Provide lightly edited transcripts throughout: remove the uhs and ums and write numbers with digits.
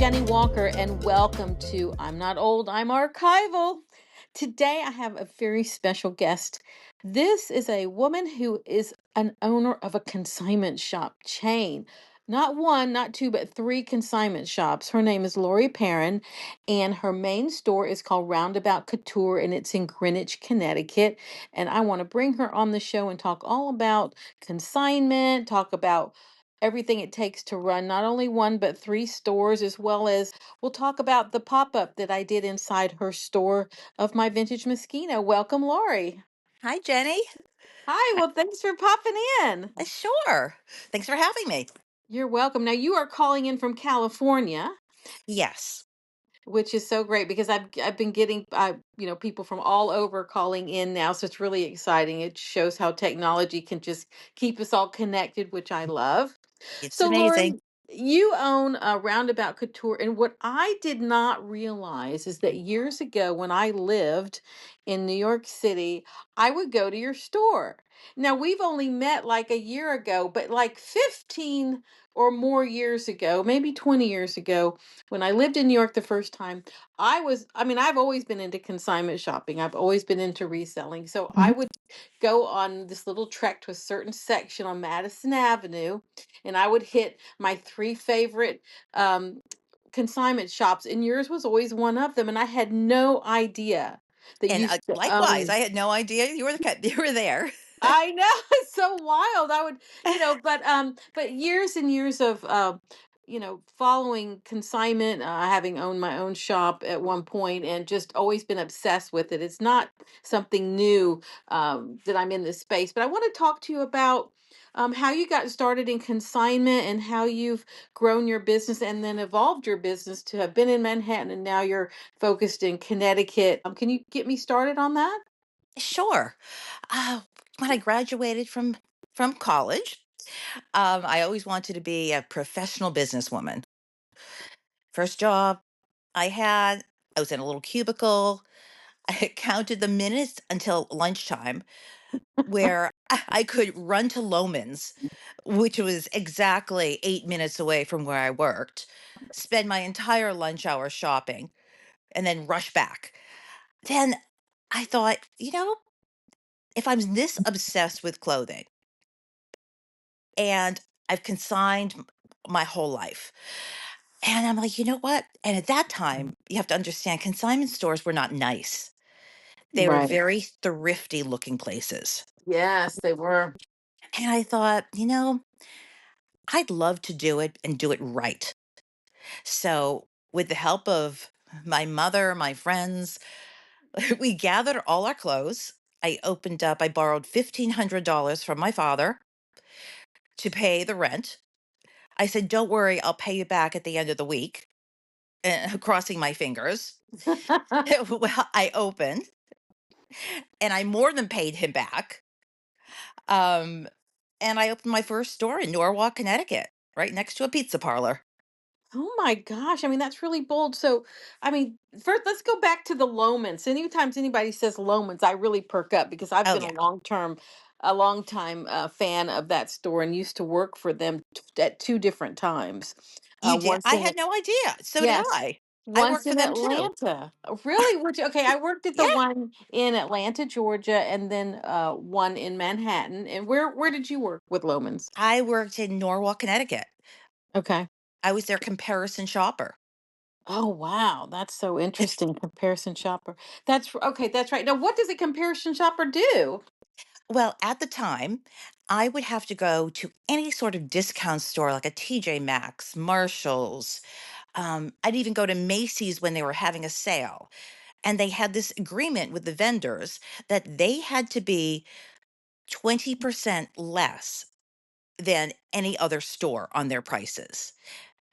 Jennie Walker, and welcome to I'm Not Old, I'm Archival. Today, I have a very special guest. This is a woman who is an owner of a consignment shop chain. Not one, not two, but three consignment shops. Her name is Laurie Perren, and her main store is called Roundabout Couture, and it's in Greenwich, Connecticut. And I want to bring her on the show and talk all about consignment, talk about everything it takes to run not only one but three stores, as well as we'll talk about the pop-up that I did inside her store of my vintage Moschino. Welcome, Lori. Hi, Jenny. Hi, well, thanks for popping in. Sure. Thanks for having me. You're welcome. Now you are calling in from California, Yes, which is so great because I've been getting people from all over calling in now, so it's really exciting. It shows how technology can just keep us all connected, which I love. it's So, amazing. Lori, you own a Roundabout Couture, and what I did not realize is that years ago, when I lived in New York City, I would go to your store. Now, we've only met like a year ago, but like 15 or more years ago, maybe 20 years ago, when I lived in New York the first time, I've always been into consignment shopping. I've always been into reselling. So I Mhm. would go on this little trek to a certain section on Madison Avenue, and I would hit my three favorite um, consignment shops, and yours was always one of them. And I had no idea that And you still likewise, own. I had no idea you were you were there. I know it's so wild. I would, but years and years of following consignment, having owned my own shop at one point and just always been obsessed with it. It's not something new that I'm in this space, but I want to talk to you about how you got started in consignment and how you've grown your business and then evolved your business to have been in Manhattan and now you're focused in Connecticut. Can you get me started on that? Sure. Uh, when I graduated from college, I always wanted to be a professional businesswoman. First job I had, I was in a little cubicle. I counted the minutes until lunchtime where I could run to Loman's, which was exactly 8 minutes away from where I worked, spend my entire lunch hour shopping, and then rush back. Then I thought, if I'm this obsessed with clothing and I've consigned my whole life, and I'm like, you know what? And at that time, you have to understand consignment stores were not nice. They were Right. very thrifty looking places. Yes, they were. And I thought, I'd love to do it and do it right. So, with the help of my mother, my friends, we gathered all our clothes. I borrowed $1,500 from my father to pay the rent. I said, "Don't worry, I'll pay you back at the end of the week," crossing my fingers. Well, I opened and I more than paid him back. Um, and I opened my first store in Norwalk, Connecticut, right next to a pizza parlor. Oh my gosh. I mean, that's really bold. So, I mean, first, let's go back to the Lomans. Anytime anybody says Lomans, I really perk up because I've Oh, been yeah. a long time fan of that store and used to work for them at two different times. You did? Once I in, had no idea. So did yes, I. I once worked for in them too. Atlanta. Really? Which, okay, I worked at the Yeah. one in Atlanta, Georgia, and then one in Manhattan. And where did you work with Lomans? I worked in Norwalk, Connecticut. Okay. I was their comparison shopper. Oh, wow. That's so interesting. Comparison shopper. Okay. That's right. Now, what does a comparison shopper do? Well, at the time, I would have to go to any sort of discount store like a TJ Maxx, Marshalls. I'd even go to Macy's when they were having a sale. And they had this agreement with the vendors that they had to be 20% less than any other store on their prices.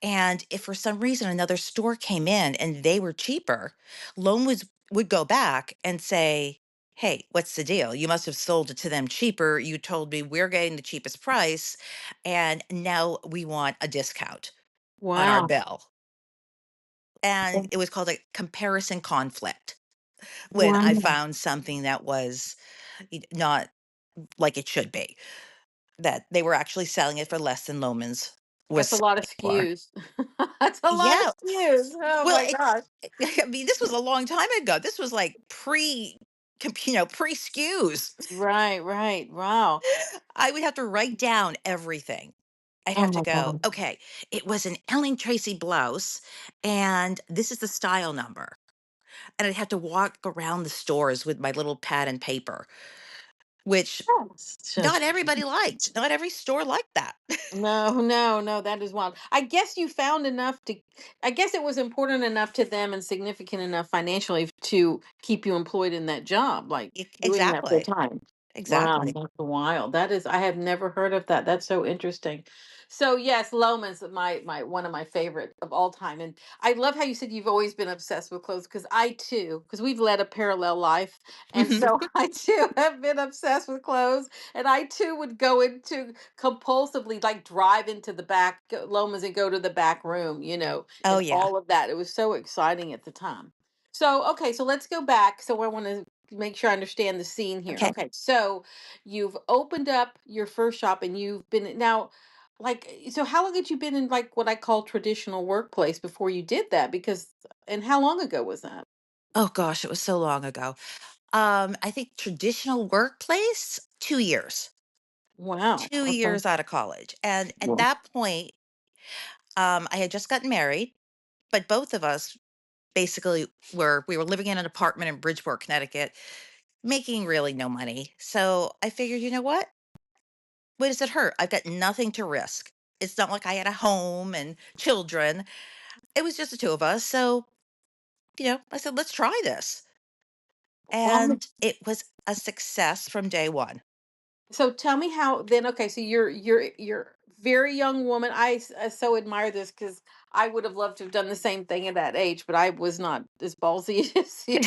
And if for some reason another store came in and they were cheaper, loan would go back and say, "Hey, what's the deal? You must have sold it to them cheaper. You told me we're getting the cheapest price, and now we want a discount on our Wow. bill." And it was called a comparison conflict when I Wow. found something that was not like it should be, that they were actually selling it for less than Loman's. That's a was lot of for. SKUs. That's a lot of Yeah. SKUs. Oh Well, my gosh. I mean, this was a long time ago. This was like pre skews. Right, right. Wow. I would have to write down everything. I'd Oh have to my go, God. okay, it was an Ellen Tracy blouse, and this is the style number. And I'd have to walk around the stores with my little pad and paper, which It's not just everybody liked. Not every store liked that. no, no, no, that is wild. I guess you found enough to, I guess it was important enough to them and significant enough financially to keep you employed in that job, like doing that full Exactly. time. Wow, Exactly. that's wild. That is, I have never heard of that. That's so interesting. So yes, Loman's my one of my favorite of all time. And I love how you said you've always been obsessed with clothes because I too, because we've led a parallel life. And Mhm. so I too have been obsessed with clothes. And I too would go into compulsively like drive into the back Lomas and go to the back room, Oh, and yeah. all of that. It was so exciting at the time. So, okay, so let's go back. So I want to make sure I understand the scene here. Okay. Okay, so you've opened up your first shop and you've been now so how long had you been in like what I call traditional workplace before you did that? Because and how long ago was that? Oh gosh, it was so long ago. I think traditional workplace, 2 years. Wow. 2 Okay. years out of college. And at Well, that point, I had just gotten married, but both of us basically we were living in an apartment in Bridgeport, Connecticut, making really no money. So I figured, you know what does it hurt? I've got nothing to risk. It's not like I had a home and children. It was just the two of us. So, I said, let's try this. well, And it was a success from day one. so tell me how then okay, so you're very young woman. I so admire this because I would have loved to have done the same thing at that age, but I was not as ballsy as you.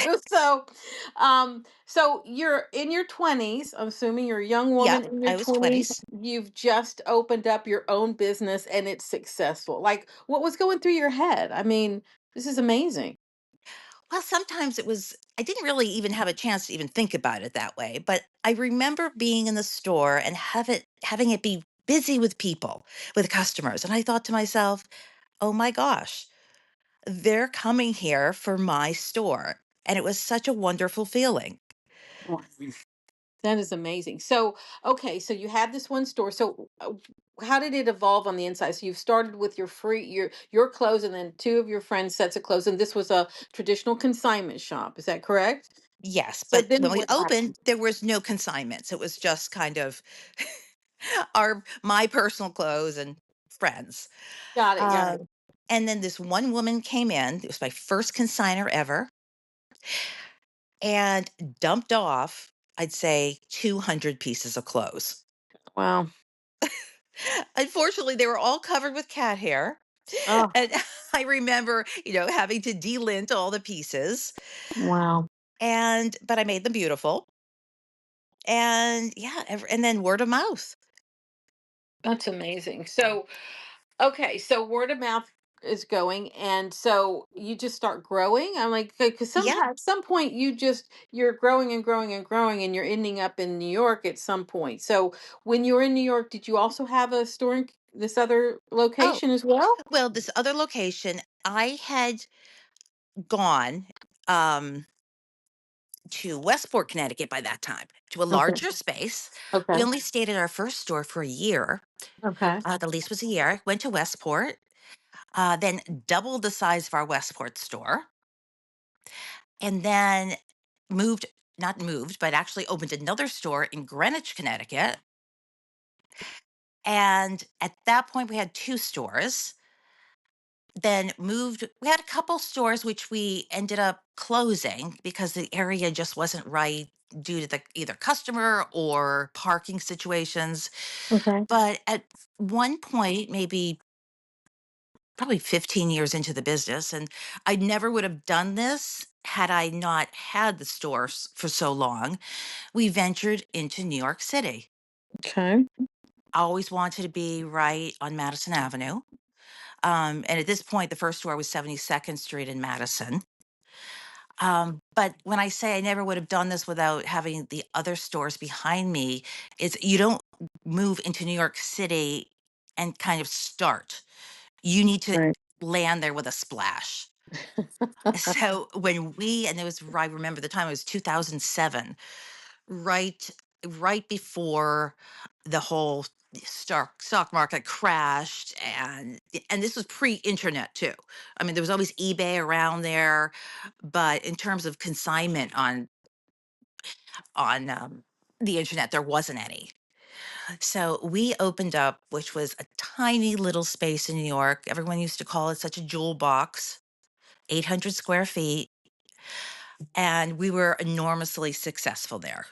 So you're in your 20s. I'm assuming you're a young Yep, woman in your I was 20s. 20s. You've just opened up your own business and it's successful. Like what was going through your head? I mean, this is amazing. Well, sometimes I didn't really even have a chance to even think about it that way. But I remember being in the store and having it be busy with people, with customers. And I thought to myself, oh my gosh, they're coming here for my store. And it was such a wonderful feeling. That is amazing. So, okay, so you had this one store. So, how did it evolve on the inside? So, you've started with your clothes, and then two of your friends' sets of clothes, and this was a traditional consignment shop. Is that correct? Yes, So but then when we what opened, happened? there was no consignments. It was just kind of my personal clothes and friends. Got it. Got it. Um, and then this one woman came in. It was my first consigner ever, and dumped off, I'd say, 200 pieces of clothes. Wow. Unfortunately, they were all covered with cat hair. Oh, And I remember, having to delint all the pieces. wow. But I made them beautiful. And yeah, and then word of mouth. That's amazing. So, okay, so word of mouth is going, and so you just start growing. I'm like, because Yeah. sometimes, at some point, you're growing and growing and growing, and you're ending up in New York at some point. So when you were in New York, did you also have a store in this other Oh, location as well? well, this other location, I had gone um, to Westport, Connecticut by that time, to a Okay. larger space. We Okay. only stayed at our first store for a year. Okay. The lease was a year. Went to Westport, then doubled the size of our Westport store, and then moved, not moved, but actually opened another store in Greenwich, Connecticut. And at that point, we had two stores. Then we had a couple stores which we ended up closing because the area just wasn't right due to the either customer or parking situations. Okay. But at one point, maybe probably 15 years into the business, and I never would have done this had I not had the stores for so long. We ventured into New York City. Okay. I always wanted to be right on Madison Avenue. And at this point, the first store was 72nd Street in Madison. But when I say I never would have done this without having the other stores behind me, it's you don't move into New York City and kind of start. You need to Right. land there with a splash. So when we, and it was, I remember the time, it was 2007, right, right before the whole stock market crashed, and this was pre-internet too. I mean, there was always eBay around there, but in terms of consignment on the internet, there wasn't any. So we opened up, which was a tiny little space in New York. Everyone used to call it such a jewel box, 800 square feet. And we were enormously successful there.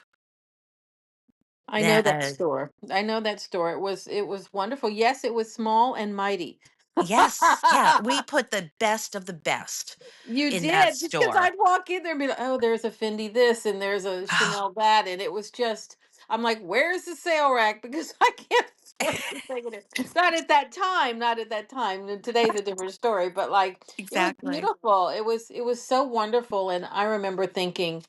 I know that That, store. I know that store. It was wonderful. Yes, it was small and mighty. yes, yeah, we put the best of the best You in that did, because store. I'd walk in there and be like, "Oh, there's a Fendi this and there's a Chanel that," and it was just, I'm like, "Where's the sale rack?" Because I can't afford anything in it. Not at that time. Not at that time. And today's a different story. But like, it was Exactly. beautiful. It was so wonderful, and I remember thinking,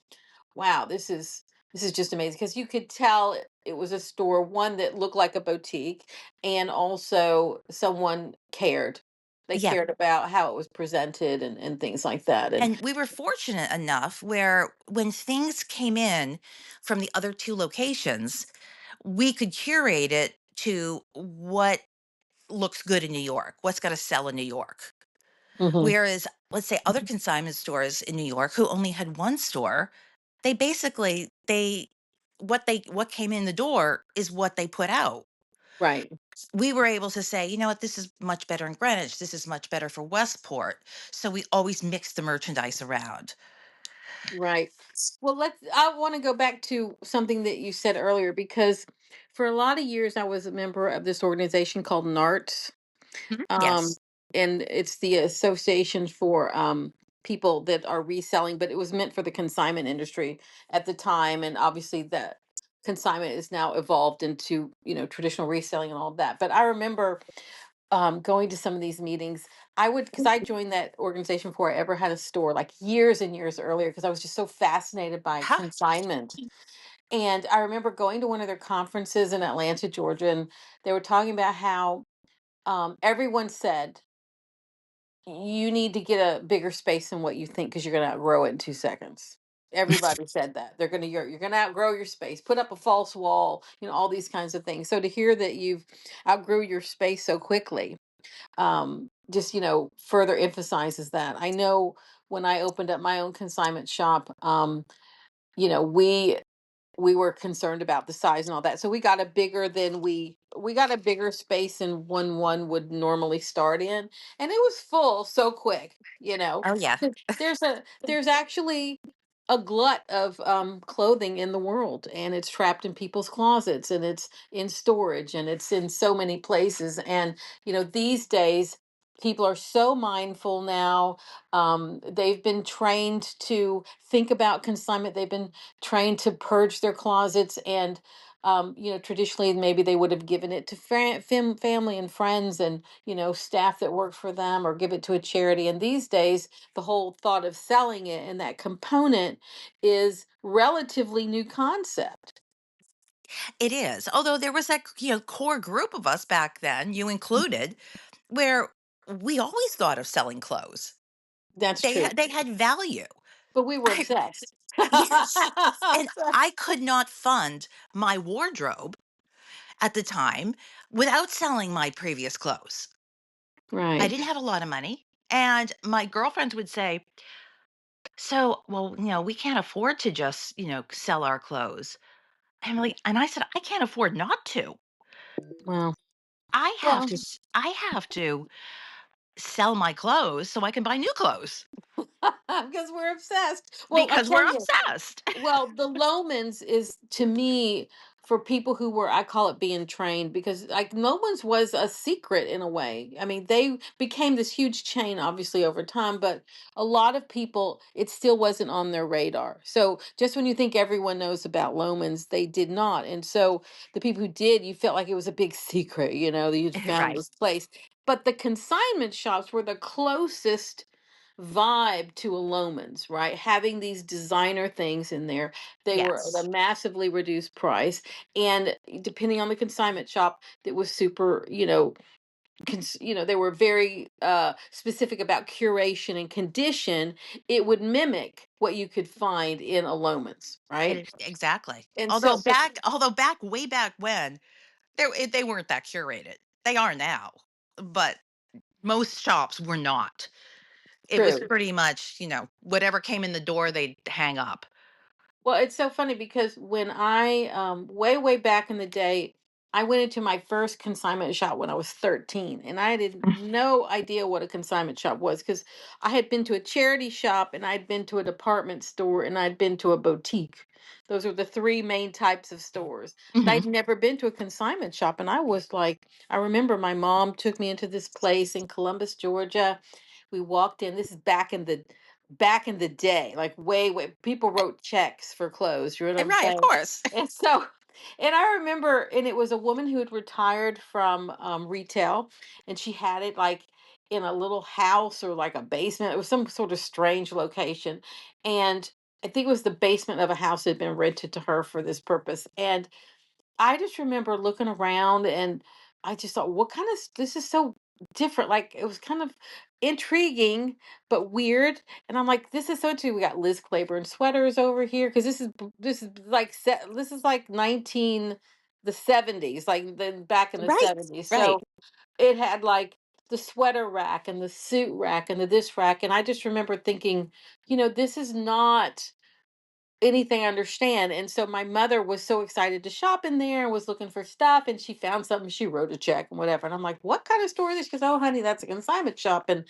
wow, this is just amazing, because you could tell it was a store, one that looked like a boutique, and also someone cared. They Yeah, cared about how it was presented and things like that. And and we were fortunate enough where when things came in from the other 2 locations, we could curate it to what looks good in New York, what's gonna sell in New York. Mhm. Whereas, let's say other consignment stores in New York who only had 1 store, they basically what came in the door is what they put out. Right. We were able to say, "You know what? This is much better in Greenwich. This is much better for Westport." So we always mix the merchandise around. Right. Well, I want to go back to something that you said earlier, because for a lot of years I was a member of this organization called NARTS. Mhm. Um, Yes. and it's the association for people that are reselling, but it was meant for the consignment industry at the time. And obviously that consignment is now evolved into, traditional reselling and all of that. But I remember going to some of these meetings. I would, because I joined that organization before I ever had a store, like years and years earlier, because I was just so fascinated by Huh? consignment. And I remember going to one of their conferences in Atlanta, Georgia, and they were talking about how everyone said, you need to get a bigger space than what you think, because you're going to outgrow it in 2 seconds. Everybody said that you're going to outgrow your space. Put up a false wall, all these kinds of things. So to hear that you've outgrew your space so quickly, just further emphasizes that. I know when I opened up my own consignment shop, you know we we were concerned about the size and all that. So we got a bigger space than one would normally start in, and it was full so quick. Oh, yeah. 'Cause there's actually a glut of clothing in the world, and it's trapped in people's closets, and it's in storage, and it's in so many places. And these days people are so mindful now. They've been trained to think about consignment. They've been trained to purge their closets, and traditionally maybe they would have given it to family and friends, and staff that worked for them, or give it to a charity. And these days the whole thought of selling it, and that component, is relatively new concept. It is. Although there was that, core group of us back then, you included, where we always thought of selling clothes. That's true, They had value. but we were obsessed. Yes. And I could not fund my wardrobe at the time without selling my previous clothes. I Right. didn't have a lot of money. And my girlfriends would say, "So, well, we can't afford to just, sell our clothes." And I said, "I can't afford not to. Well, I well, I have to sell my clothes so I can buy new clothes because we're obsessed. Well, I because we're tell you, obsessed." well, the Lomans is, to me, for people who were, I call it being trained, because like Lomans was a secret in a way. I mean, they became this huge chain obviously over time, but a lot of people, it still wasn't on their radar. So just when you think everyone knows about Lomans, they did not. And so the people who did, you felt like it was a big secret, that you'd found Right. this place. But the consignment shops were the closest vibe to a Loman's, right? Having these designer things in there. They were at a Yes. massively reduced price. And depending on the consignment shop, that was super, they were very specific about curation and condition. It would mimic what you could find in a Loman's, right? Exactly. And Although so, but way back when, they weren't that curated. They are now, but most shops were not. It was true. pretty much, whatever came in the door, they'd hang up. Well, it's so funny because when I, way, way back in the day, I went into my first consignment shop when I was 13, and I had no idea what a consignment shop was because I had been to a charity shop and I'd been to a department store and I'd been to a boutique. Those were the three main types of stores. But Hmm. I'd never been to a consignment shop. And I was like, I remember my mom took me into this place in Columbus, Georgia. We walked in. This is back in the day, like way people wrote checks for clothes, you know what I'm Right, of saying? course. And so, and I remember, and it was a woman who had retired from retail, and she had it like in a little house or like a basement. It was some sort of strange location. And I think it was the basement of a house that had been rented to her for this purpose. And I just remember looking around and I just thought, what kind of this is so different. Like it was kind of intriguing but weird. And I'm like, this is so too. We got Liz Claiborne sweaters over here because this is like 19 the 70s, like then back in the Right, 70s. right. So it had like the sweater rack and the suit rack and the this rack. And I just remember thinking, this is not anything I understand. And so my mother was so excited to shop in there and was looking for stuff. And she found something, she wrote a check and whatever. And I'm like, what kind of store is this? She goes, oh, honey, that's a consignment shop. And,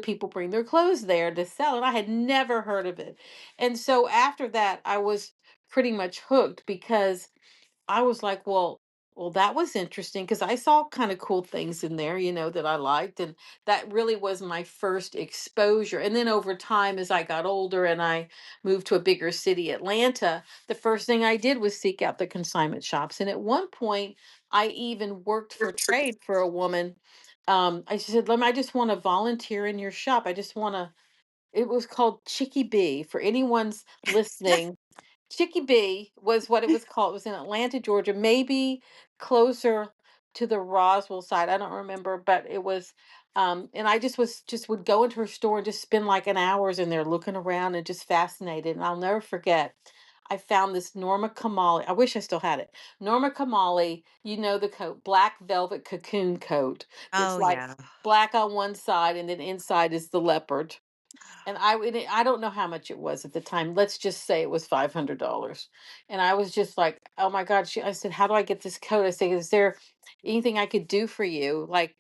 people bring their clothes there to sell. And I had never heard of it. And so after that, I was pretty much hooked because I was like, well, that was interesting because I saw kind of cool things in there, that I liked. And that really was my first exposure. And then over time, as I got older and I moved to a bigger city, Atlanta, the first thing I did was seek out the consignment shops. And at one point, I even worked for trade for a woman. I said, I just want to volunteer in your shop. I just want to, it was called Chicky Bee for anyone's listening. Chicky B was what it was called. It was in Atlanta, Georgia, maybe closer to the Roswell side. I don't remember, but it was and I just would go into her store and just spend like an hours in there looking around and just fascinated. And I'll never forget. I found this Norma Kamali. I wish I still had it. Norma Kamali, the coat, black velvet cocoon coat that's Oh, like yeah. black on one side and then inside is the leopard. And I don't know how much it was at the time. Let's just say it was $500. And I was just like, "Oh my God." I said, "How do I get this coat?" I said, "Is there anything I could do for you? Like,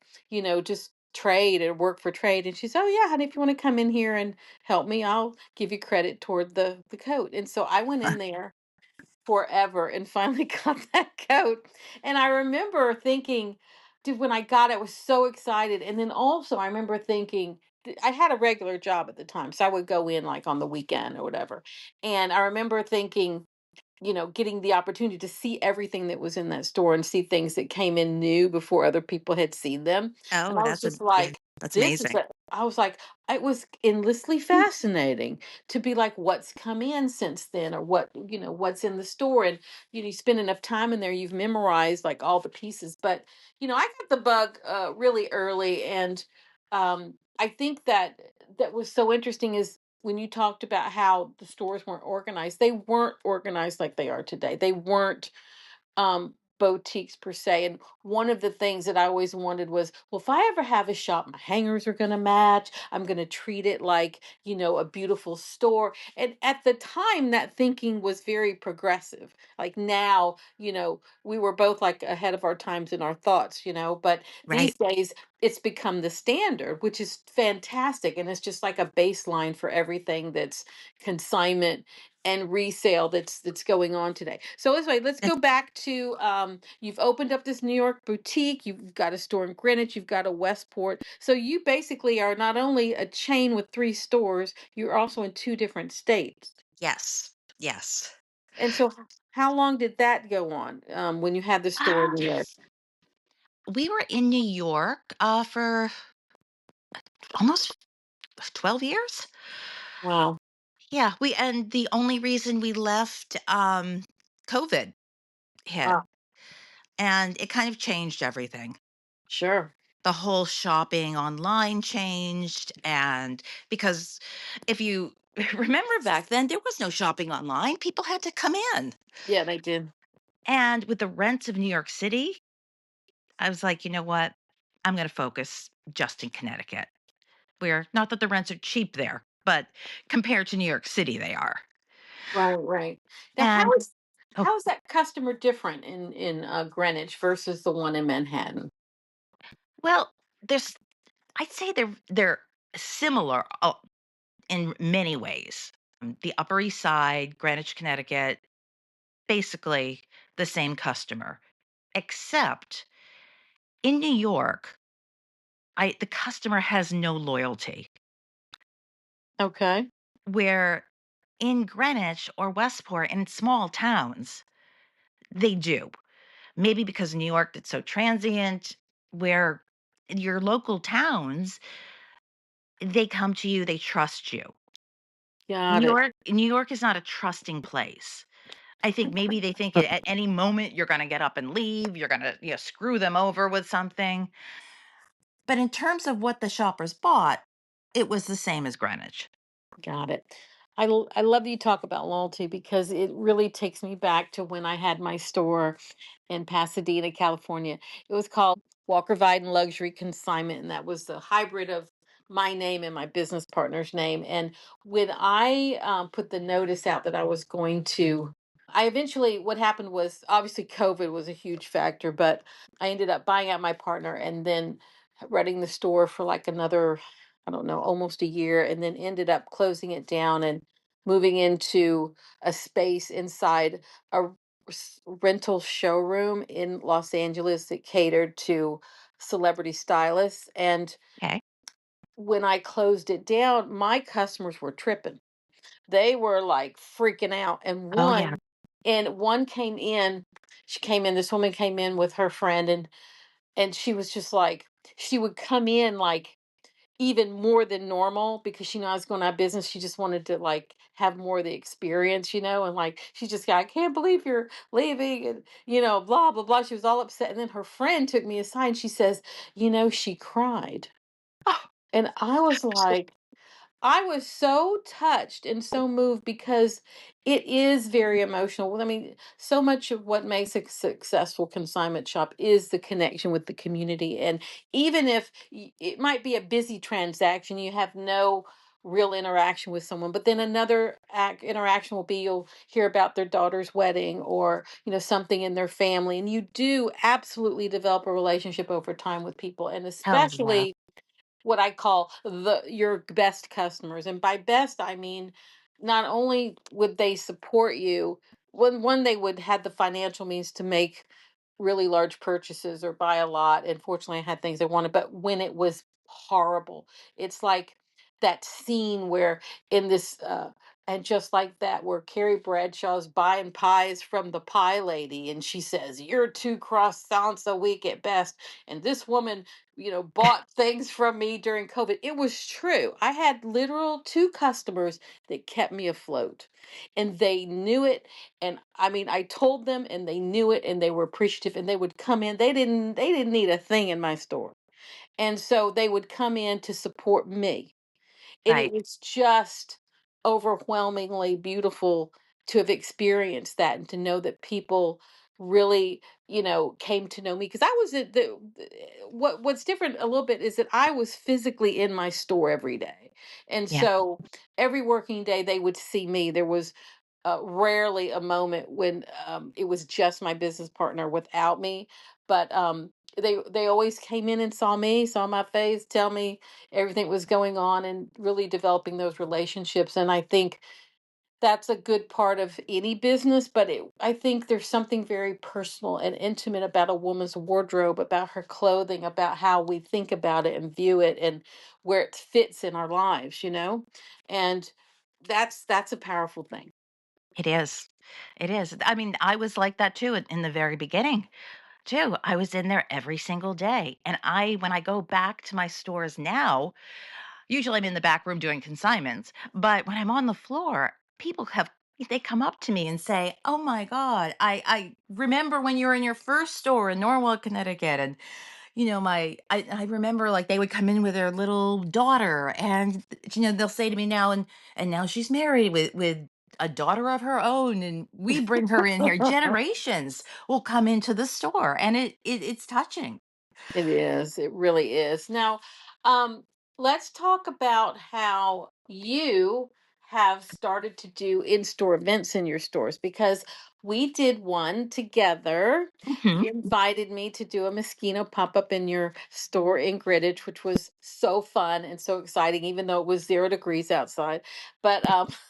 just trade or work for trade?" And she said, "Oh yeah, honey, if you want to come in here and help me, I'll give you credit toward the coat." And so I went in there forever and finally got that coat. And I remember thinking, dude, when I got it, I was so excited. And then also, I remember thinking, I had a regular job at the time. So I would go in like on the weekend or whatever. And I remember thinking, getting the opportunity to see everything that was in that store and see things that came in new before other people had seen them. And Oh, I was just yeah, like, that's this is amazing. I was like, it was endlessly fascinating to be like, what's come in since then, or what's in the store. And, you spend enough time in there, you've memorized like all the pieces. But, I got the bug really early. And I think that was so interesting is when you talked about how the stores weren't organized like they are today. They weren't boutiques per se. And one of the things that I always wanted was, well, if I ever have a shop, my hangers are going to match. I'm going to treat it like, a beautiful store. And at the time, that thinking was very progressive. Like now, we were both like ahead of our times in our thoughts, but these Right. days it's become the standard, which is fantastic. And it's just like a baseline for everything that's consignment and resale that's going on today. So anyway, let's go back to you've opened up this New York boutique, you've got a store in Greenwich, you've got a Westport. So you basically are not only a chain with three stores, you're also in two different states. Yes. Yes. And so how long did that go on when you had the store in Ah, New York? we were in New York for almost 12 years. Wow. Yeah, we and the only reason we left, COVID hit, Wow. and it kind of changed everything. Sure. The whole shopping online changed, and because if you remember back then, there was no shopping online. People had to come in. Yeah, they did. And with the rents of New York City, I was like, you know what? I'm going to focus just in Connecticut, where not that the rents are cheap there, but compared to New York City, they are. Right, right. Now, And oh, how is that customer different in Greenwich versus the one in Manhattan? well, there's, I'd say they're similar in many ways. The Upper East Side, Greenwich, Connecticut, basically the same customer, except in New York, the customer has no loyalty. Okay. Where in Greenwich or Westport in small towns, they do. Maybe because New York it's so transient, where your local towns, they come to you, they trust you. Got it. New York is not a trusting place. I think maybe they think at any moment you're gonna get up and leave, you're gonna, screw them over with something. But in terms of what the shoppers bought, it was the same as Greenwich. Got it. I love that you talk about loyalty because it really takes me back to when I had my store in Pasadena, California. It was called Walker Viden Luxury Consignment, and that was the hybrid of my name and my business partner's name. And when I put the notice out that I was going to, I eventually, what happened was obviously COVID was a huge factor, but I ended up buying out my partner and then running the store for like another, I don't know, almost a year, and then ended up closing it down and moving into a space inside a rental showroom in Los Angeles that catered to celebrity stylists. And Okay. when I closed it down, my customers were tripping. They were like freaking out. Oh, yeah. And one came in, she came in, this woman came in with her friend, and she was just like, she would come in like even more than normal because she knew I was going out of business. She just wanted to like have more of the experience, and like she just got, I can't believe you're leaving, and blah blah blah. She was all upset, and then her friend took me aside and she says, she cried, Oh, and I was like, I was so touched and so moved because it is very emotional. Well, I mean, so much of what makes a successful consignment shop is the connection with the community. And even if it might be a busy transaction, you have no real interaction with someone, but then another interaction will be you'll hear about their daughter's wedding or, something in their family. And you do absolutely develop a relationship over time with people. And oh, yeah. especially what I call your best customers. And by best, I mean not only would they support you, when they would have the financial means to make really large purchases or buy a lot. And fortunately, I had things I wanted, but when it was horrible, it's like that scene where in this, and just like that, where Carrie Bradshaw's buying pies from the pie lady, and she says, "You're two croissants a week at best." And this woman, bought things from me during COVID. It was true. I had literal two customers that kept me afloat, and they knew it. And I mean, I told them and they knew it and they were appreciative, and they would come in. They didn't need a thing in my store. And so they would come in to support me, and it Right. was just overwhelmingly beautiful to have experienced that and to know that people really, came to know me because I was at what's different a little bit is that I was physically in my store every day. And Yeah. so every working day they would see me. There was rarely a moment when it was just my business partner without me, but they always came in and saw me, saw my face, tell me everything was going on, and really developing those relationships. And I think that's a good part of any business, but I think there's something very personal and intimate about a woman's wardrobe, about her clothing, about how we think about it and view it, and where it fits in our lives. And that's a powerful thing. It is. It is. I mean, I was like that too in the very beginning, too. I was in there every single day. And when I go back to my stores now, Usually I'm in the back room doing consignments, but when I'm on the floor, they come up to me and say, "Oh my God, I remember when you were in your first store in Norwalk, Connecticut." And I remember like they would come in with their little daughter, and they'll say to me now, and now she's married with a daughter of her own, and we bring her in here. Generations will come into the store, and it's touching. It is. It really is. Now, um, let's talk about how you have started to do in-store events in your stores because we did one together. Mhm. You invited me to do a Moschino pop-up in your store in Greenwich, which was so fun and so exciting, even though it was 0 degrees outside. But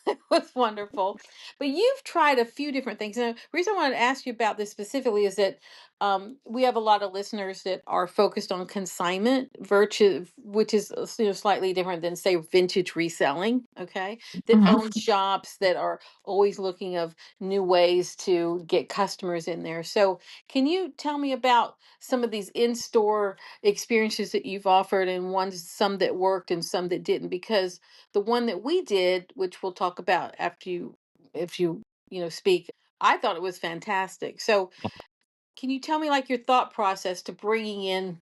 it was wonderful. But you've tried a few different things. And the reason I wanted to ask you about this specifically is that we have a lot of listeners that are focused on consignment, virtue, which is slightly different than say vintage reselling. Okay, that Mhm. own shops that are always looking of new ways to get customers in there. So, can you tell me about some of these in-store experiences that you've offered, and some that worked and some that didn't? Because the one that we did, which we'll talk about after if you speak, I thought it was fantastic. So can you tell me like your thought process to bringing in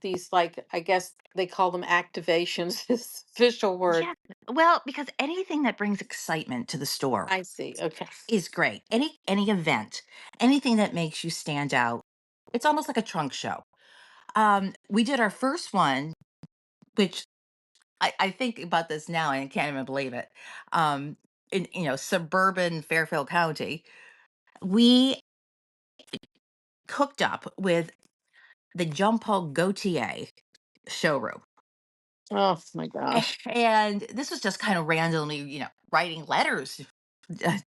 these, like, I guess they call them activations, this official word. Yeah. Well, because anything that brings excitement to the store I see. Okay. is great. Any event, anything that makes you stand out. It's almost like a trunk show. We did our first one, which I think about this now and I can't even believe it. In suburban Fairfield County, we cooked up with the Jean Paul Gaultier showroom. Oh my gosh. And this was just kind of randomly, writing letters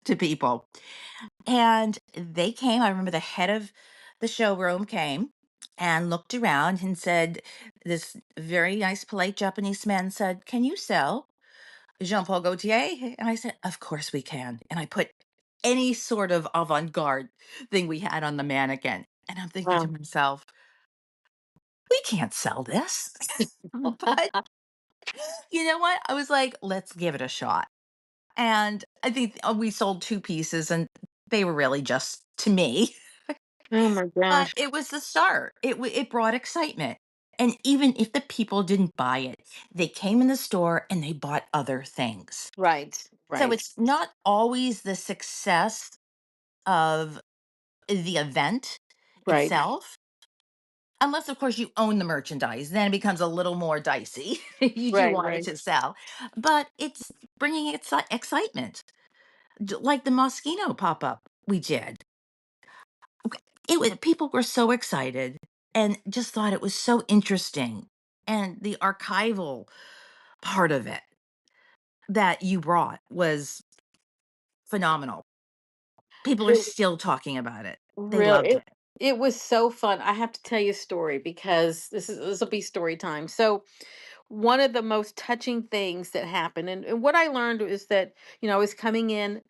to people. And they came. I remember the head of the showroom came and looked around and said, this very nice, polite Japanese man said, "Can you sell Jean Paul Gaultier?" And I said, "Of course we can." And I put any sort of avant garde thing we had on the mannequin. And I'm thinking to Wow. myself, we can't sell this. But you know what? I was like, let's give it a shot. And I think we sold two pieces, and they were really just to me. Oh my But gosh. it was the start. It brought excitement. And even if the people didn't buy it, they came in the store and they bought other things. Right. So Right. it's not always the success of the event Right. itself, unless, of course, you own the merchandise. Then it becomes a little more dicey. You do Right. want it Right. to sell. But it's bringing excitement, like the Moschino pop up we did. It was people were so excited and just thought it was so interesting. And the archival part of it that you brought was phenomenal. People are It still talking about it. They real loved it it. it was so fun. I have to tell you a story because this will be story time. So one of the most touching things that happened, and what I learned is that, I was coming in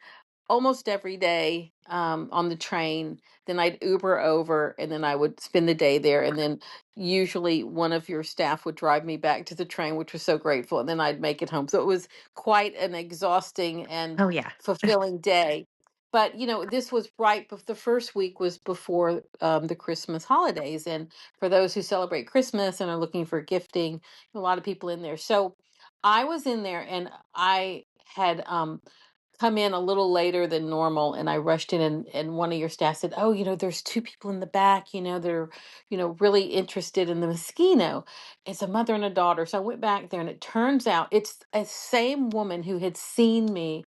almost every day on the train. Then I'd Uber over, and then I would spend the day there. And then usually one of your staff would drive me back to the train, which was so grateful. And then I'd make it home. So it was quite an exhausting and Oh, yeah. fulfilling day. But this was the first week was before the Christmas holidays, and for those who celebrate Christmas and are looking for gifting, a lot of people in there. So I was in there, and I had come in a little later than normal, and I rushed in, and one of your staff said, "Oh, there's two people in the back, that are, really interested in the Moschino. It's a mother and a daughter." So I went back there, and it turns out it's a same woman who had seen me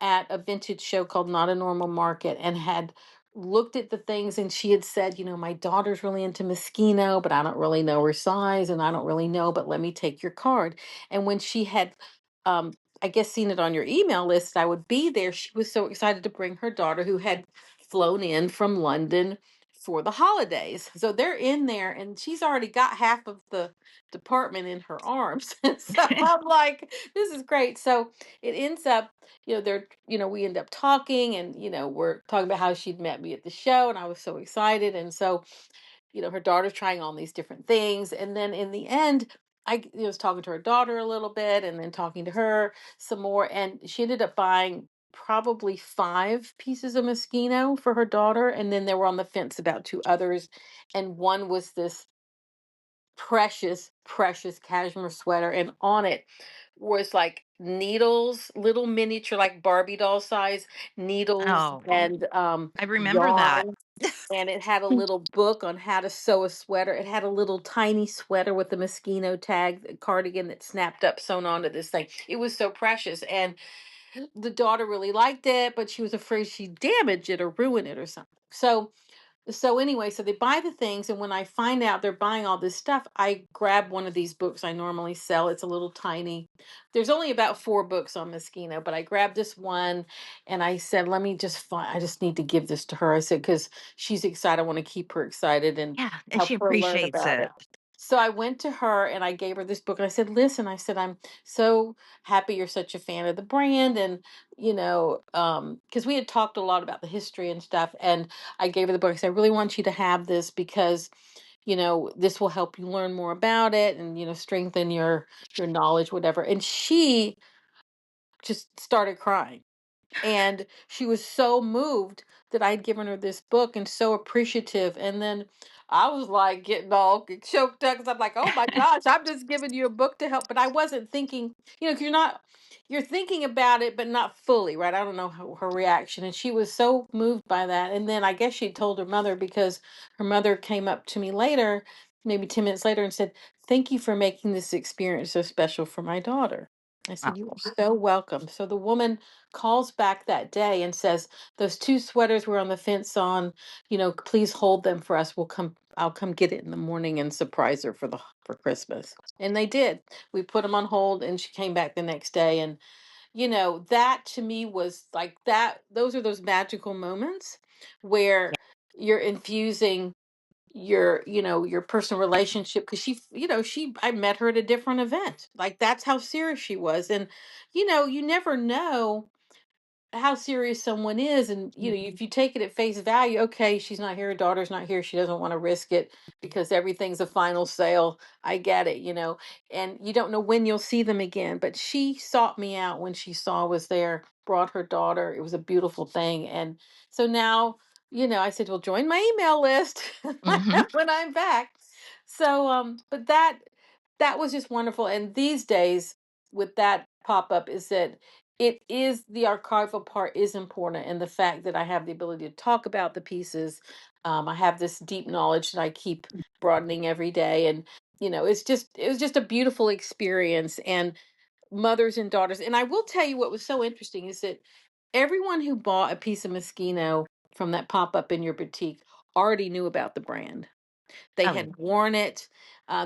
at a vintage show called Not a Normal Market and had looked at the things, and she had said, "My daughter's really into Moschino, but I don't really know her size and I don't really know, but let me take your card." And when she had um I guess seen it on your email list, I would be there. She was so excited to bring her daughter who had flown in from London for the holidays. So they're in there, and she's already got half of the department in her arms. And so I'm like, this is great. So it ends up, we end up talking, and we're talking about how she'd met me at the show, and I was so excited. And so her daughter's trying on these different things, and then in the end, was talking to her daughter a little bit and then talking to her some more. And she ended up buying probably 5 pieces of Moschino for her daughter. And then they were on the fence about 2 others. And one was this precious, precious cashmere sweater. And on it was like needles, little miniature, like Barbie doll size needles Oh, and I remember that. yarn, and it had a little book on how to sew a sweater. It had a little tiny sweater with a Moschino tag, cardigan that snapped up, sewn onto this thing. It was so precious, and the daughter really liked it, but she was afraid she'd damage it or ruin it or something. So anyway, so they buy the things, and when I find out they're buying all this stuff, I grab one of these books I normally sell. It's a little tiny. There's only about 4 books on Moschino, but I grabbed this one, and I said, "Let me just find. I just need to give this to her." I said because she's excited. I want to keep her excited and Yeah, and help she her learn appreciates about it. it. So I went to her and I gave her this book, and I said, "Listen," I said, "I'm so happy you're such a fan of the brand, and because we had talked a lot about the history and stuff, and." I gave her the book. I said, I really want you to have this because, this will help you learn more about it and, strengthen your knowledge, whatever. And she just started crying. And she was so moved that I'd given her this book and so appreciative. And then I was like getting all choked up because I'm like, oh my gosh, I'm just giving you a book to help. But I wasn't thinking, 'cause you're thinking about it, but not fully, right? I don't know her reaction. And she was so moved by that. And then I guess she told her mother because her mother came up to me later, maybe 10 minutes later, and said, thank you for making this experience so special for my daughter. I Oh, said, you are so welcome. So the woman calls back that day and says, those 2 sweaters we're on the fence on, please hold them for us. I'll come get it in the morning and surprise her for Christmas. And they did. We put them on hold and she came back the next day. And, that to me was like that. Those are those magical moments yeah. where you're infusing your personal relationship because I met her at a different event. Like that's how serious she was. And you never know how serious someone is, and if you take it at face value, okay, she's not here, her daughter's not here, she doesn't want to risk it because everything's a final sale. I get it, and you don't know when you'll see them again, but she sought me out when she saw I was there, brought her daughter. It was a beautiful thing. And so now, I said, well, join my email list Hmm. when I'm back. So but that was just wonderful. And these days with that pop-up is that it is the archival part is important, and the fact that I have the ability to talk about the pieces. I have this deep knowledge that I keep broadening every day, and it was just a beautiful experience. And mothers and daughters, and I will tell you what was so interesting is that everyone who bought a piece of Moschino from that pop up in your boutique already knew about the brand. They Oh, yeah. had worn it.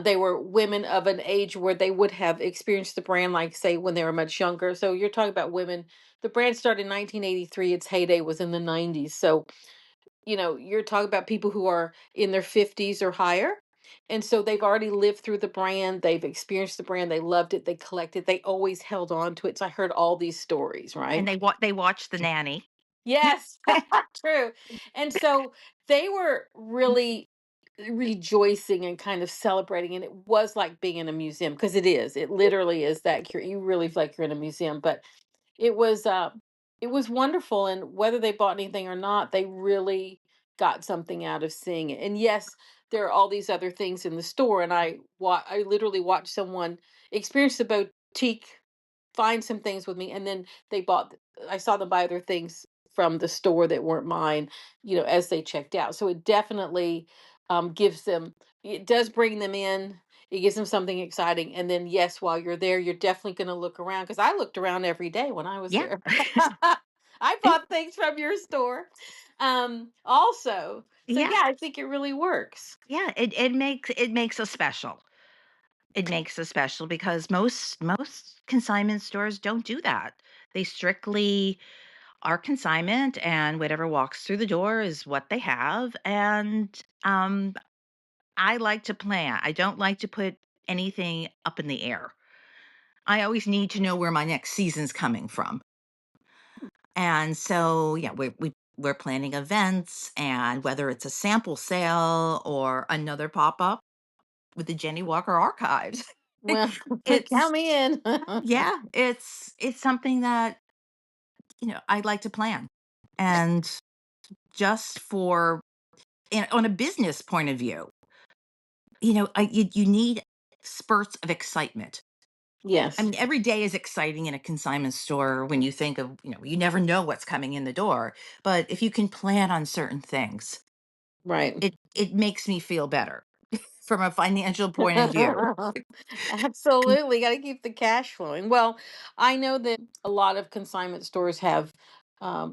They were women of an age where they would have experienced the brand, like, say, when they were much younger. So you're talking about women. The brand started in 1983. Its heyday was in the 90s. So, you're talking about people who are in their 50s or higher. And so they've already lived through the brand. They've experienced the brand. They loved it. They collected. They always held on to it. So I heard all these stories, And right? they watch The Nanny. Yes, true. And so they were really rejoicing and kind of celebrating, and it was like being in a museum because it is. It literally is that you really feel like you're in a museum. But it was uh it was wonderful, and whether they bought anything or not, they really got something out of seeing it. And yes, there are all these other things in the store, and I literally watched someone experience the boutique, find some things with me, and then I saw them buy other things from the store that weren't mine, as they checked out. So it definitely gives them, it does bring them in. It gives them something exciting. And then, yes, while you're there, you're definitely going to look around because I looked around every day when I was Yeah. there. I bought things from your store also. So, Yeah. yeah, I think it really works. Yeah, it makes us special. It makes us special because most consignment stores don't do that. They strictly are consignment, and whatever walks through the door is what they have. And I like to plan. I don't like to put anything up in the air. I always need to know where my next season's coming from. And so, yeah, we're planning events, and whether it's a sample sale or another pop up with the Jennie Walker archives. Well, count It's me in. yeah, it's something that, I'd like to plan. And just for on a business point of view, you need spurts of excitement. I Yes, mean, every day is exciting in a consignment store when you think of, you never know what's coming in the door. But if you can plan on certain things, right. it makes me feel better from a financial point of view. Absolutely, got to keep the cash flowing. Well, I know that a lot of consignment stores have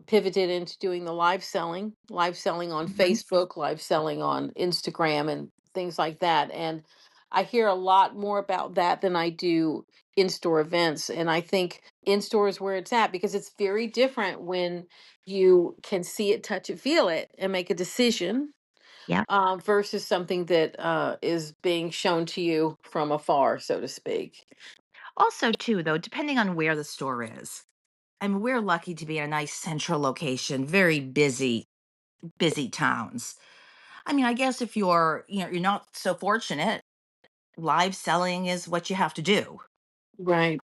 pivoted into doing the live selling on Mhm. Facebook, live selling on Instagram, and things like that. And I hear a lot more about that than I do in store events. And I think in store is where it's at because it's very different when you can see it, touch it, feel it, and make a decision Yeah. versus something that is being shown to you from afar, so to speak. Also, too, though, depending on where the store is, and we're lucky to be in a nice central location, very busy, busy towns. I mean, I guess if you're not so fortunate, live selling is what you have to do. Right.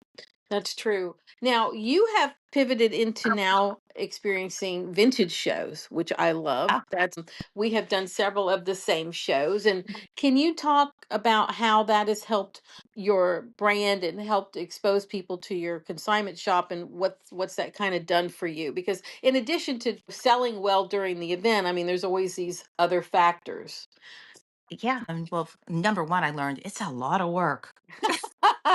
That's true. Now, you have pivoted into now experiencing vintage shows, which I love. Ah, That's We have done several of the same shows. And can you talk about how that has helped your brand and helped expose people to your consignment shop and what's that kind of done for you? Because in addition to selling well during the event, I mean, there's always these other factors. yeah. Well, number one, I learned it's a lot of work.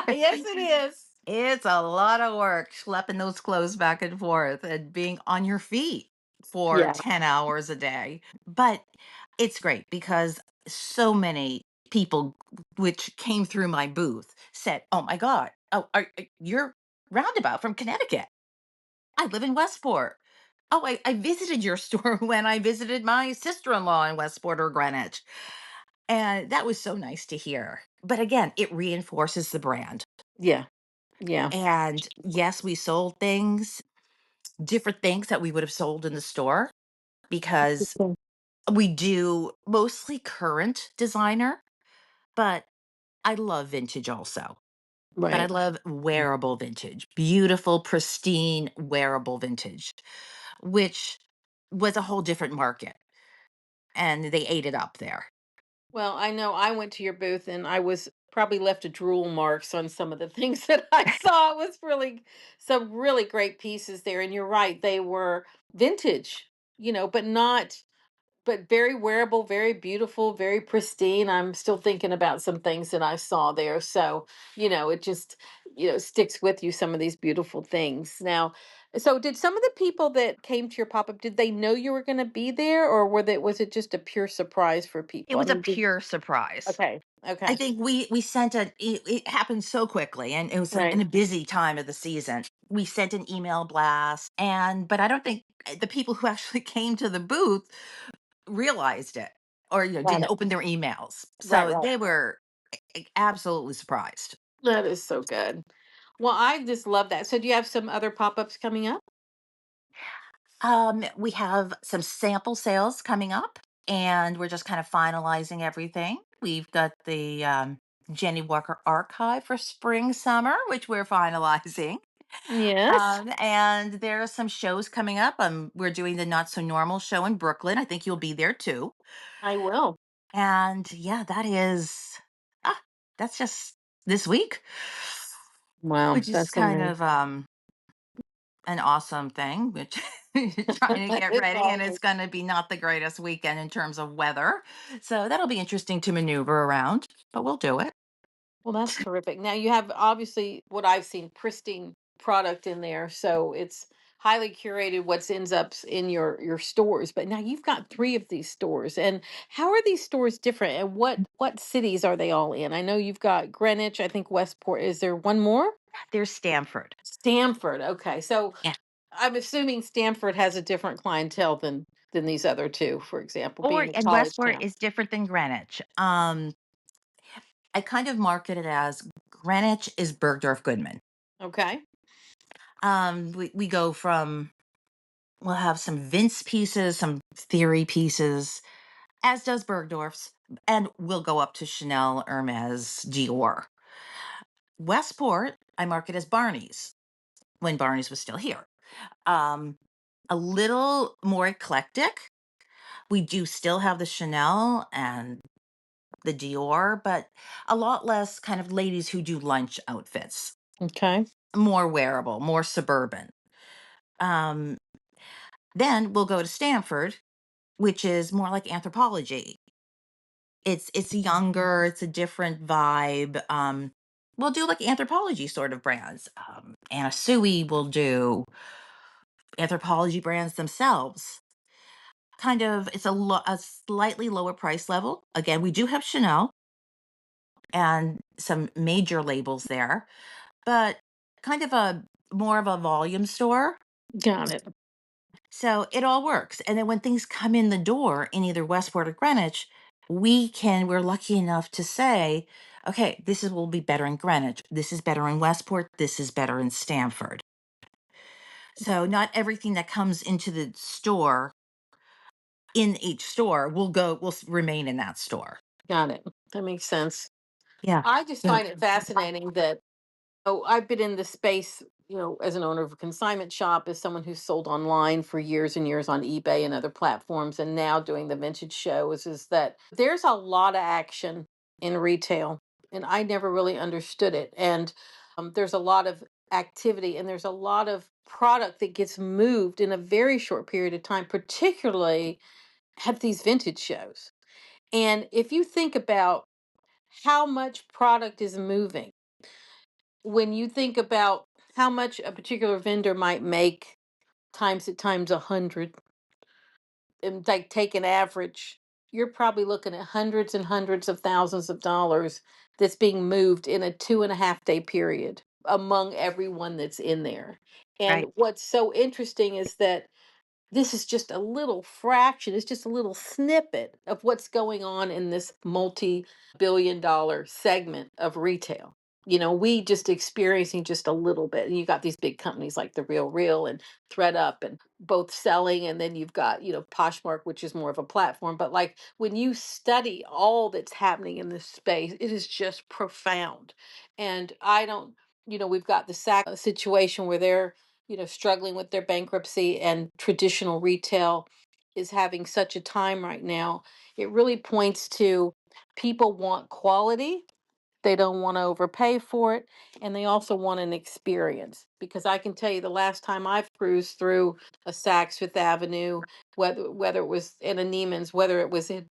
Yes, it is. It's a lot of work schlepping those clothes back and forth and being on your feet for Yeah. 10 hours a day. But it's great because so many people which came through my booth said, "Oh my God, you're Roundabout from Connecticut. I live in Westport. Oh, I visited your store when I visited my sister in law in Westport or Greenwich." And that was so nice to hear. But again, it reinforces the brand. Yeah. Yeah. And yes, we sold things, different things that we would have sold in the store because Okay. we do mostly current designer, but I love vintage also. But I Right. love wearable vintage, beautiful, pristine, wearable vintage, which was a whole different market. And they ate it up there. Well, I know I went to your booth and I was probably left a drool marks on some of the things that I saw. It was really some really great pieces there. And you're right, they were vintage, but not but very wearable, very beautiful, very pristine. I'm still thinking about some things that I saw there. So, it just, sticks with you some of these beautiful things. Now, so did some of the people that came to your pop-up, did they know you were going to be there or was it just a pure surprise for It people? I was a mean, pure surprise. okay. I Okay. think we sent it happened so quickly and it was in Right. a busy time of the season. We sent an email blast but I don't think the people who actually came to the booth realized it or Got didn't it. open their emails. Right, So right. they were absolutely surprised. That is so good. Well, I just love that. So do you have some other pop-ups coming up? We have some sample sales coming up and we're just kind of finalizing everything. We've got the Jennie Walker archive for spring summer, which we're finalizing. Yes, And there are some shows coming up. We're doing the Not So Normal show in Brooklyn. I think you'll be there too. I will. And yeah, ah, that's just this week, Wow, which is that's kind amazing. of an awesome thing, which trying to get It's ready, and it's awesome. going to be not the greatest weekend in terms of weather. So that'll be interesting to maneuver around, but we'll do it. Well, that's terrific. Now you have obviously what I've seen pristine product in there, so it's highly curated what ends up in your stores. But now you've got 3 of these stores. And how are these stores different and what cities are they all in? I know you've got Greenwich, I think Westport. Is there one more? There's Stanford. Stanford. Okay. So Yeah. I'm assuming Stanford has a different clientele than these other 2, for example, Or being a and college Westport town. is different than Greenwich. I kind of market it as Greenwich is Bergdorf Goodman. Okay. We go from we'll have some Vince pieces, some theory pieces, as does Bergdorf's, and we'll go up to Chanel, Hermes, Dior. Westport, I market as Barney's when Barney's was still here. Um, a little more eclectic. We do still have the Chanel and the Dior, but a lot less kind of ladies who do lunch outfits. Okay. More wearable, more suburban. Um, then we'll go to Stanford, which is more like Anthropologie. It's younger, it's a different vibe. We'll do like Anthropologie sort of brands. Anna Sui will do Anthropologie brands themselves. Kind of, it's a slightly lower price level. Again, we do have Chanel and some major labels there, but kind of a more of a volume store. Got it. So it all works. And then when things come in the door in either Westport or Greenwich, we're lucky enough to say, okay, will be better in Greenwich. This is better in Westport. This is better in Stamford. So not everything that comes into the store in each store remain in that store. Got it. That makes sense. Yeah. I just So find it fascinating that, oh, I've been in this space, as an owner of a consignment shop, as someone who's sold online for years and years on eBay and other platforms, and now doing the vintage shows, is that there's a lot of action in retail, and I never really understood it. And there's a lot of activity, and there's a lot of product that gets moved in a very short period of time, particularly at these vintage shows. And if you think about how much product is moving, when you think about how much a particular vendor might make times it times 100, and like take an average, you're probably looking at hundreds and hundreds of thousands of dollars that's being moved in a 2.5 day period among everyone that's in there. And right. what's so interesting is that this is just a little fraction, it's just a little snippet of what's going on in this multi-billion-dollar segment of retail. We just experiencing just a little bit. And you got these big companies like The Real and ThreadUp, and both selling, and then you've got, Poshmark, which is more of a platform. But like when you study all that's happening in this space, it is just profound. And I don't, we've got the SAC situation where they're, struggling with their bankruptcy, and traditional retail is having such a time right now. It really points to people want quality. They don't want to overpay for it, and they also want an experience. Because I can tell you, the last time I've cruised through a Saks Fifth Avenue, whether it was in a Neiman's, whether it was in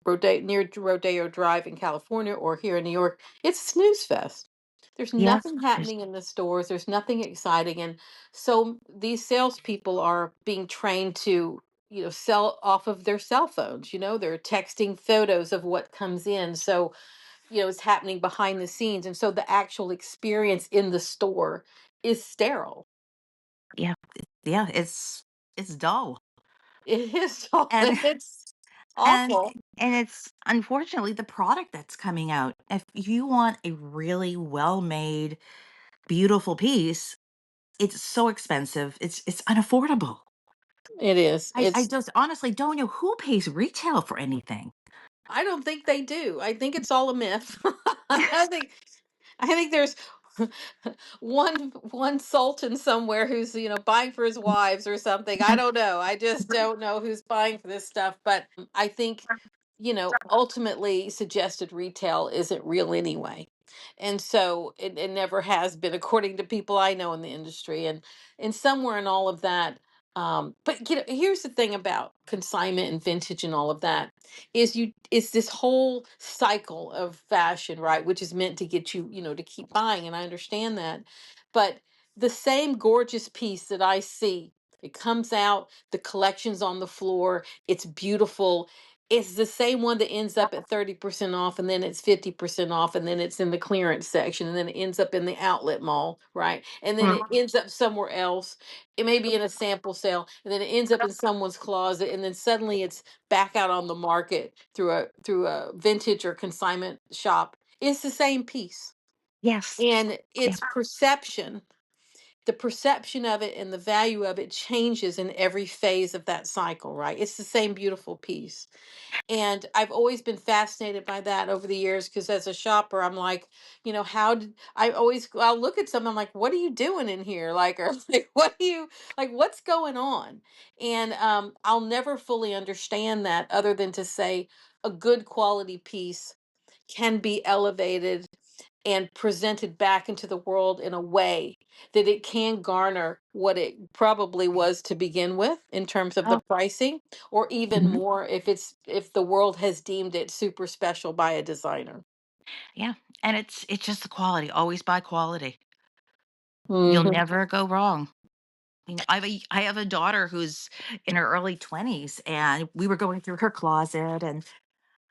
near Rodeo Drive in California or here in New York, it's a snooze fest. There's Yeah. nothing There's- happening in the stores. There's nothing exciting, and so these salespeople are being trained to, sell off of their cell phones. They're texting photos of what comes in. So is happening behind the scenes. And so the actual experience in the store is sterile. Yeah. Yeah. It's dull. It is all, And it's and awful. and it's unfortunately the product that's coming out. If you want a really well-made, beautiful piece, it's so expensive. It's unaffordable. It is. I It's just honestly don't know who pays retail for anything. I don't think they do. I think it's all a myth. I think there's one sultan somewhere who's, buying for his wives or something. I don't know. I just don't know who's buying for this stuff. But I think, ultimately suggested retail isn't real anyway. And so it never has been, according to people I know in the industry. And somewhere in all of that, but here's the thing about consignment and vintage and all of that, is this whole cycle of fashion, right, which is meant to get you, to keep buying. And I understand that. But the same gorgeous piece that I see, it comes out, the collection's on the floor, it's beautiful, it's the same one that ends up at 30% off, and then it's 50% off, and then it's in the clearance section, and then it ends up in the outlet mall, right? And then Mm. it ends up somewhere else. It may be in a sample sale, and then it ends up in someone's closet, and then suddenly it's back out on the market through a vintage or consignment shop. It's the same piece. Yes. And Yeah. it's perception the perception of it and the value of it changes in every phase of that cycle, right? It's the same beautiful piece. And I've always been fascinated by that over the years because as a shopper, I'm like, how did I'll look at something, I'm like, what are you doing in here? Like, or like, what's going on? And I'll never fully understand that other than to say a good quality piece can be elevated and presented back into the world in a way that it can garner what it probably was to begin with in terms of the Oh, pricing, or even mhm. more if the world has deemed it super special by a designer. Yeah, and it's just the quality, always buy quality. You'll Hmm. never go wrong. I have a daughter who's in her early 20s, and we were going through her closet,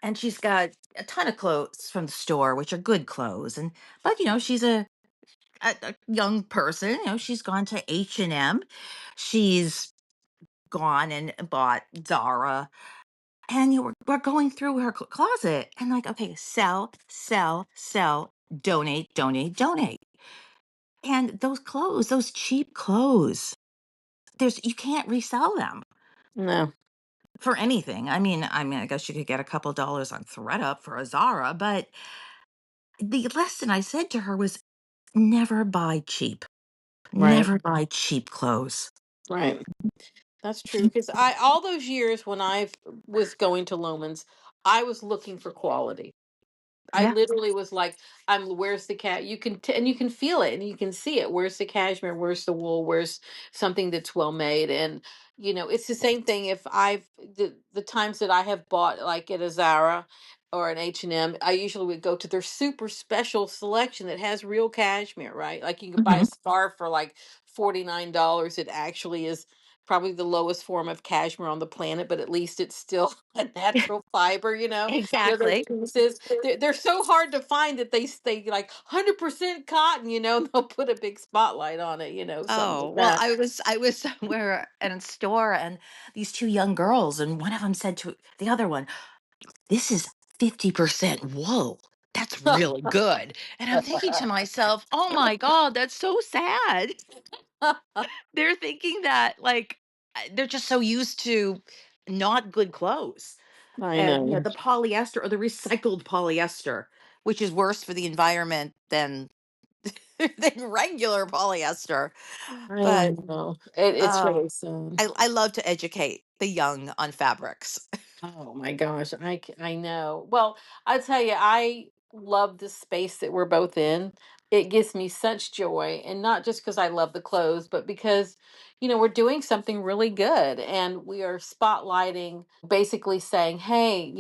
and she's got a ton of clothes from the store, which are good clothes, and but, she's a young person, she's gone to H&M, she's gone and bought Zara, and we're going through her closet, and like, okay, sell, sell, sell, donate, donate, donate. And those clothes, those cheap clothes, you can't resell them No, for anything. I mean, I guess you could get a couple dollars on ThreadUp for a Zara, but the lesson I said to her was never buy cheap. right, Never buy cheap clothes. right. That's true. Because I all those years when I was going to Loman's, I was looking for quality. I Yeah. literally was like, where's the cat? And you can feel it and you can see it. Where's the cashmere? Where's the wool? Where's something that's well made? And, it's the same thing if the times that I have bought like at a Zara or an H&M, I usually would go to their super special selection that has real cashmere, right? Like you can buy a Hmm. scarf for like $49. It actually is probably the lowest form of cashmere on the planet, but at least it's still a natural fiber, those Exactly. pieces they're so hard to find that they stay like 100% cotton, and they'll put a big spotlight on it, something Oh, like well, that. I was somewhere in a store, and these two young girls, and one of them said to the other one, "This is 50% wool. That's really good." And I'm thinking to myself, "Oh my god, that's so sad." They're thinking that, like, they're just so used to not good clothes. I And, know. the polyester or the recycled polyester, which is worse for the environment than than regular polyester. I But, know. It's uh, really sad. I love to educate the young on fabrics. Oh my gosh, I know. Well, I tell you, I love the space that we're both in. It gives me such joy, and not just because I love the clothes, but because, we're doing something really good, and we are spotlighting, basically saying, "Hey,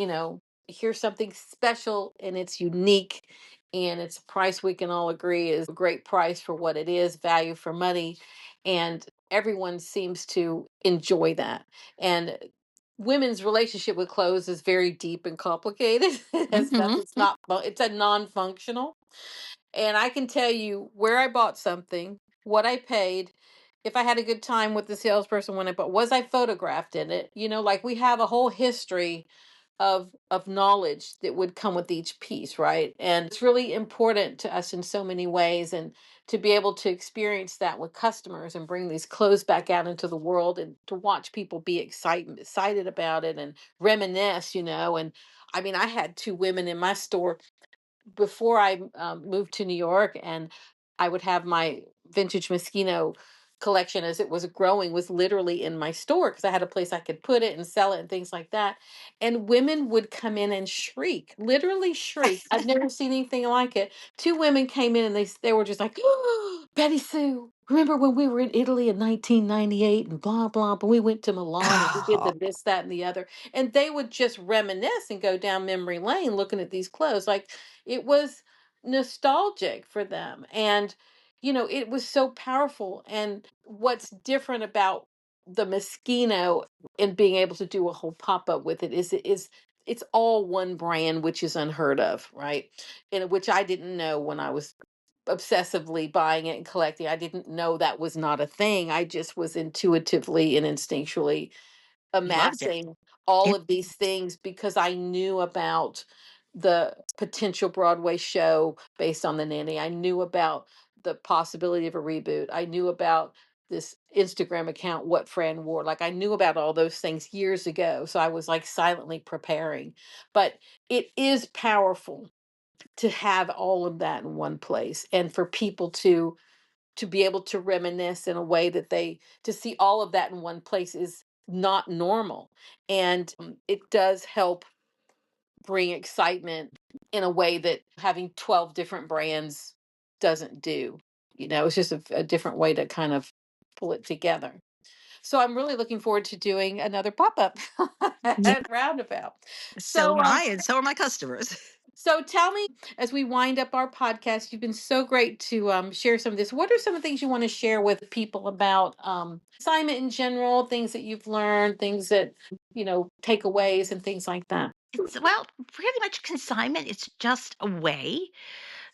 here's something special, and it's unique, and it's a price we can all agree is a great price for what it is, value for money," and everyone seems to enjoy that. And women's relationship with clothes is very deep and complicated. It has Mhm. nothing, it's a non-functional. And I can tell you where I bought something, what I paid, if I had a good time with the salesperson when I bought, was I photographed in it? Like we have a whole history of knowledge that would come with each piece, right? And it's really important to us in so many ways, and to be able to experience that with customers and bring these clothes back out into the world and to watch people be excited about it and reminisce, and I mean, I had two women in my store before I moved to New York, and I would have my vintage Moschino collection as it was growing was literally in my store because I had a place I could put it and sell it and things like that. And women would come in and shriek, literally shriek. I've never seen anything like it. Two women came in and they were just like, "Oh, Betty Sue, remember when we were in Italy in 1998 and blah blah, but we went to Milan and we did Oh, the this, that, and the other." And they would just reminisce and go down memory lane looking at these clothes. Like it was nostalgic for them. And, it was so powerful. And what's different about the Moschino and being able to do a whole pop up with it is it's all one brand, which is unheard of, right? And which I didn't know when I was obsessively buying it and collecting. I didn't know that was not a thing. I just was intuitively and instinctually you loved it. amassing all It of these things because I knew about the potential Broadway show based on the nanny. I knew about the possibility of a reboot. I knew about this Instagram account, What Fran Wore. Like I knew about all those things years ago. So I was like silently preparing. But it is powerful to have all of that in one place and for people to be able to reminisce in a way that they to see all of that in one place is not normal. And it does help bring excitement in a way that having 12 different brands doesn't do. It's just a different way to kind of pull it together. So I'm really looking forward to doing another pop-up Yeah, at Roundabout. so So am I, and so are my customers. so tell me, as we wind up our podcast, you've been so great to share some of this. What are some of the things you want to share with people about assignment in general, things that you've learned, things that, takeaways and things like that? Well, pretty much consignment, it's just a way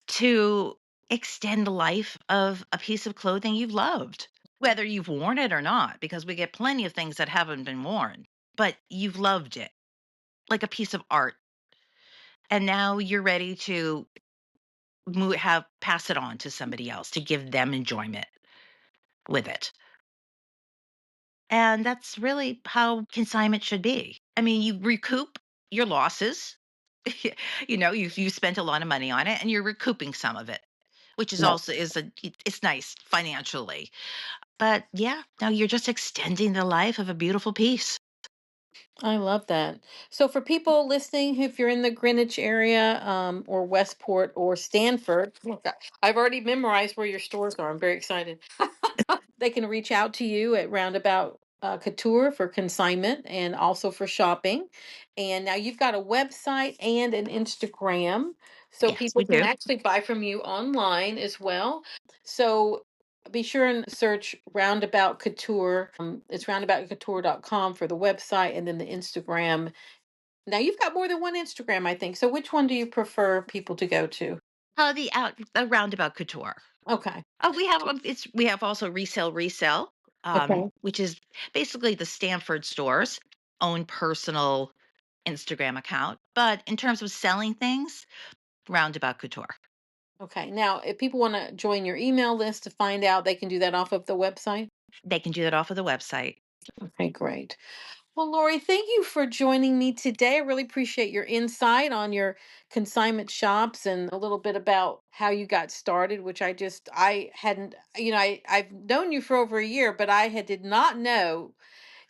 to extend the life of a piece of clothing you've loved, whether you've worn it or not, because we get plenty of things that haven't been worn, but you've loved it like a piece of art. And now you're ready to pass it on to somebody else to give them enjoyment with it. And that's really how consignment should be. I mean, you recoup your losses. You spent a lot of money on it and you're recouping some of it, which is Yeah. also it's nice financially. But yeah, now you're just extending the life of a beautiful piece. I love that. So for people listening, if you're in the Greenwich area, or Westport or Stanford, look, I've already memorized where your stores are. I'm very excited. They can reach out to you at Roundabout Couture for consignment and also for shopping. And now you've got a website and an Instagram, so Yes, people we can do. actually buy from you online as well. So be sure and search Roundabout Couture. It's roundaboutcouture.com for the website and then the Instagram. Now you've got more than one Instagram, I think. So which one do you prefer people to go to? The roundabout couture. Okay. We have also resale, Okay. which is basically the Stanford store's own personal Instagram account. But in terms of selling things, roundabout couture. Okay. Now, if people want to join your email list to find out, they can do that off of the website. They can do that off of the website. Okay, great. Well, Lori, thank you for joining me today. I really appreciate your insight on your consignment shops and a little bit about how you got started, which I hadn't, I've known you for over a year, but did not know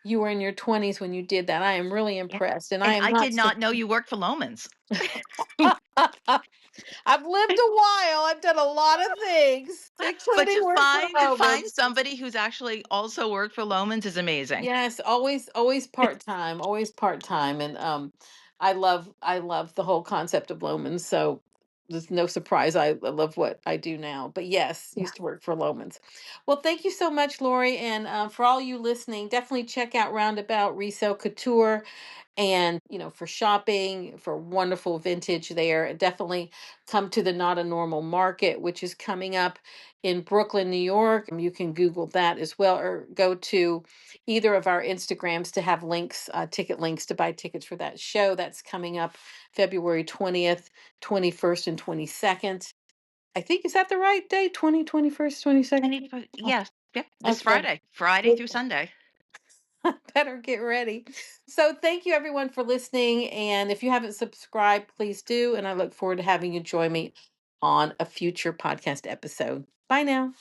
you were in your 20s when you did that. I am really Yeah. impressed. And I And am I not did not know you worked for Loman's. I've lived a while. I've done a lot of things, But including work for to find Lowe's. somebody who's actually also worked for Loman's is amazing. Yes, always part-time, always part-time. And I love the whole concept of Loman's. So there's no surprise I love what I do now. But yes, Yeah. used to work for Loman's. Well, thank you so much, Lori. And for all you listening, definitely check out Roundabout Resale Couture and for shopping for wonderful vintage there. Definitely come to the Not a Normal Market, which is coming up in Brooklyn, New York. You can Google that as well, or go to either of our Instagrams to have links, ticket links to buy tickets for that show that's coming up February 20th, 21st, and 22nd. I think, is that the right day? 21st, 22nd? Yes. Yep. This Okay. Friday through Sunday. Better get ready. So, thank you everyone for listening. And if you haven't subscribed, please do. And I look forward to having you join me on a future podcast episode. Bye now.